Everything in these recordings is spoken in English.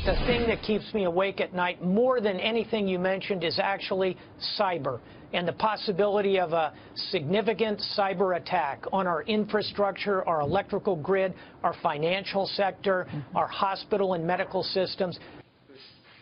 The thing that keeps me awake at night more than anything you mentioned is actually cyber and the possibility of a significant cyber attack on our infrastructure, our electrical grid, our financial sector, our hospital and medical systems.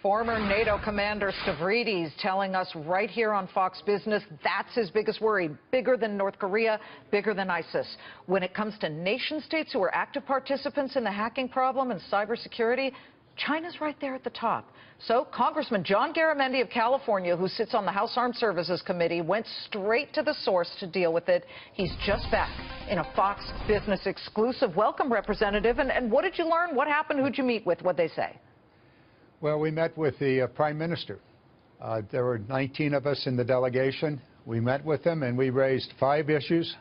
Former NATO Commander Stavridis telling us right here on Fox Business that's his biggest worry, bigger than North Korea, bigger than ISIS. When it comes to nation states who are active participants in the hacking problem and cybersecurity, China's right there at the top. So Congressman John Garamendi of California, who sits on the House Armed Services Committee, went straight to the source to deal with it. He's just back in a Fox Business exclusive. Welcome, Representative. And what did you learn? What happened? Who'd you meet with? What'd they say? Well, we met with the Prime Minister. There were 19 of us in the delegation. We met with him and we raised 5 issues.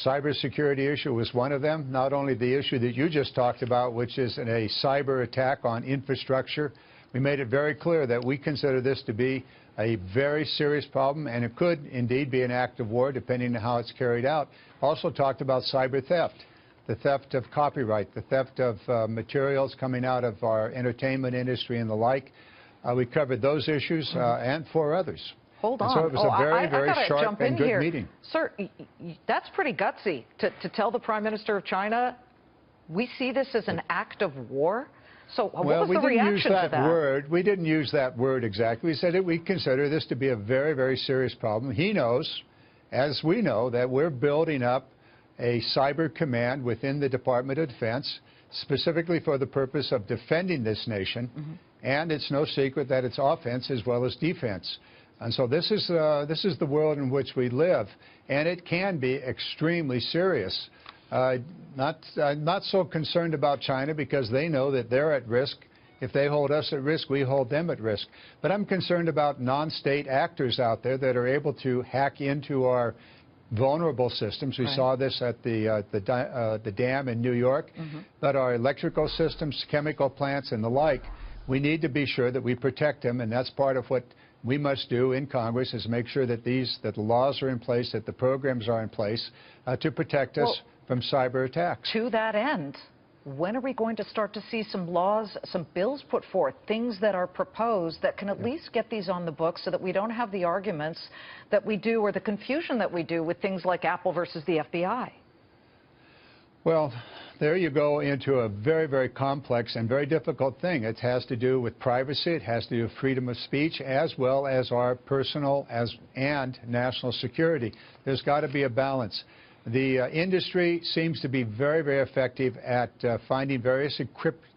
Cybersecurity issue was one of them. Not only the issue that you just talked about, which is a cyber attack on infrastructure. We made it very clear that we consider this to be a very serious problem, and it could indeed be an act of war depending on how it's carried out. Also talked about cyber theft. The theft of copyright, the theft of materials coming out of our entertainment industry and the like. We covered those issues and 4 others. Hold on. And so it was a very sharp and good meeting. Sir, that's pretty gutsy to tell the Prime Minister of China, we see this as an act of war? So what was the reaction to that? Word. We didn't use that word exactly. We said that we consider this to be a very serious problem. He knows, as we know, that we're building up a cyber command within the Department of Defense, specifically for the purpose of defending this nation. And it's no secret that it's offense as well as defense. And so this is the world in which we live, and it can be extremely serious. Not so concerned about China because they know that they're at risk. If they hold us at risk, we hold them at risk. But I'm concerned about non-state actors out there that are able to hack into our vulnerable systems. We saw this at the dam in New York, but our electrical systems, chemical plants, and the like, we need to be sure that we protect them, and that's part of what we must do in Congress, is make sure that the laws are in place, that the programs are in place to protect us from cyber attacks. To that end, when are we going to start to see some laws, some bills put forth, things that are proposed that can at least get these on the books so that we don't have the arguments that we do or the confusion that we do with things like Apple versus the FBI? Well, there you go into a very complex and very difficult thing. It has to do with privacy. It has to do with freedom of speech as well as our personal and national security. There's got to be a balance. The industry seems to be very effective at finding various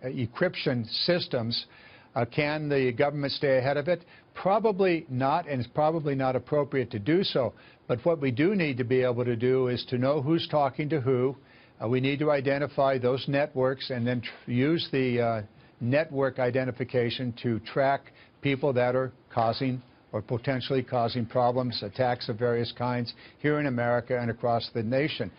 encryption systems. Can the government stay ahead of it? Probably not, and it's probably not appropriate to do so. But what we do need to be able to do is to know who's talking to who. We need to identify those networks and then use the network identification to track people that are causing or potentially causing problems, attacks of various kinds here in America and across the nation.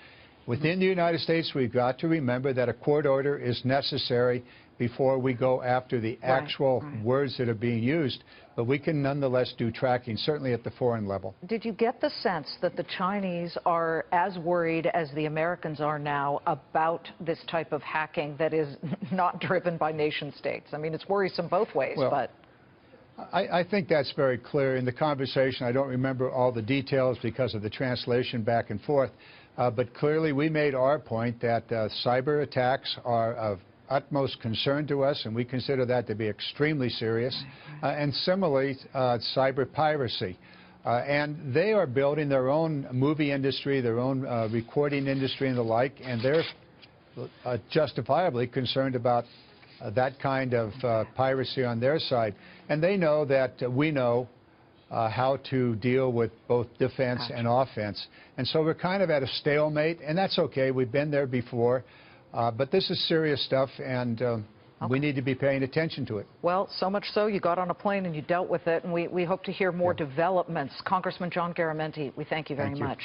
Within the United States, we've got to remember that a court order is necessary before we go after the actual words that are being used. But we can nonetheless do tracking, certainly at the foreign level. Did you get the sense that the Chinese are as worried as the Americans are now about this type of hacking that is not driven by nation states? I mean, it's worrisome both ways, but... I think that's very clear in the conversation. I don't remember all the details because of the translation back and forth, but clearly we made our point that cyber attacks are of utmost concern to us, and we consider that to be extremely serious. And similarly, cyber piracy. And they are building their own movie industry, their own recording industry and the like, and they're justifiably concerned about that kind of piracy on their side. And they know that we know how to deal with both defense and offense. And so we're kind of at a stalemate, and that's okay. We've been there before. But this is serious stuff, and we need to be paying attention to it. Well, so much so you got on a plane and you dealt with it, and we hope to hear more developments. Congressman John Garamendi, we thank you very much.